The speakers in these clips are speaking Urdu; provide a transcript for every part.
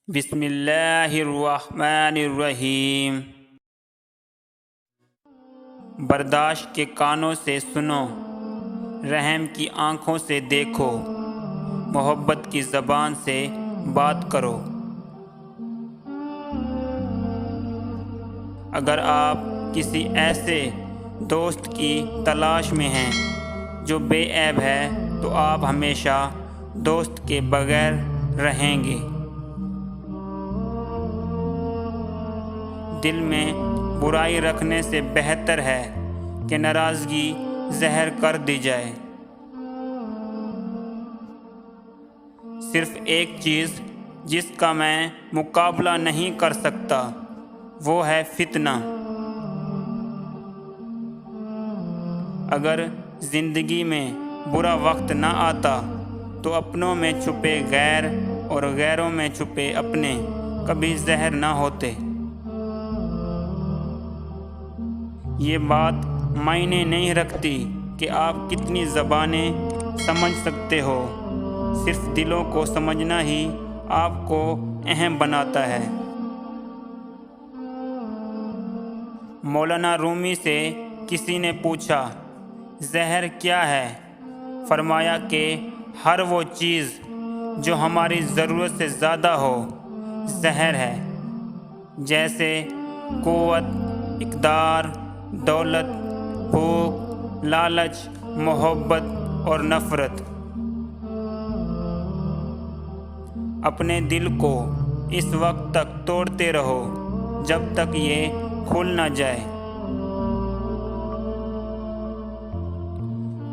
بسم اللہ الرحمن الرحیم۔ برداشت کے کانوں سے سنو، رحم کی آنکھوں سے دیکھو، محبت کی زبان سے بات کرو۔ اگر آپ کسی ایسے دوست کی تلاش میں ہیں جو بے عیب ہے تو آپ ہمیشہ دوست کے بغیر رہیں گے۔ دل میں برائی رکھنے سے بہتر ہے کہ ناراضگی زہر کر دی جائے۔ صرف ایک چیز جس کا میں مقابلہ نہیں کر سکتا وہ ہے فتنہ۔ اگر زندگی میں برا وقت نہ آتا تو اپنوں میں چھپے غیر اور غیروں میں چھپے اپنے کبھی زہر نہ ہوتے۔ یہ بات معنی نہیں رکھتی کہ آپ کتنی زبانیں سمجھ سکتے ہو، صرف دلوں کو سمجھنا ہی آپ کو اہم بناتا ہے۔ مولانا رومی سے کسی نے پوچھا، زہر کیا ہے؟ فرمایا کہ ہر وہ چیز جو ہماری ضرورت سے زیادہ ہو زہر ہے، جیسے قوت، اقتدار، دولت، بھوک، لالچ، محبت اور نفرت۔ اپنے دل کو اس وقت تک توڑتے رہو جب تک یہ کھل نہ جائے۔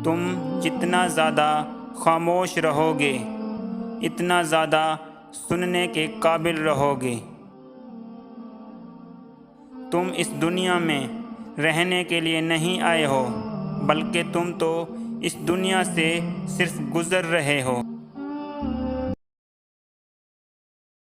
تم جتنا زیادہ خاموش رہو گے اتنا زیادہ سننے کے قابل رہو گے۔ تم اس دنیا میں رہنے کے لیے نہیں آئے ہو، بلکہ تم تو اس دنیا سے صرف گزر رہے ہو۔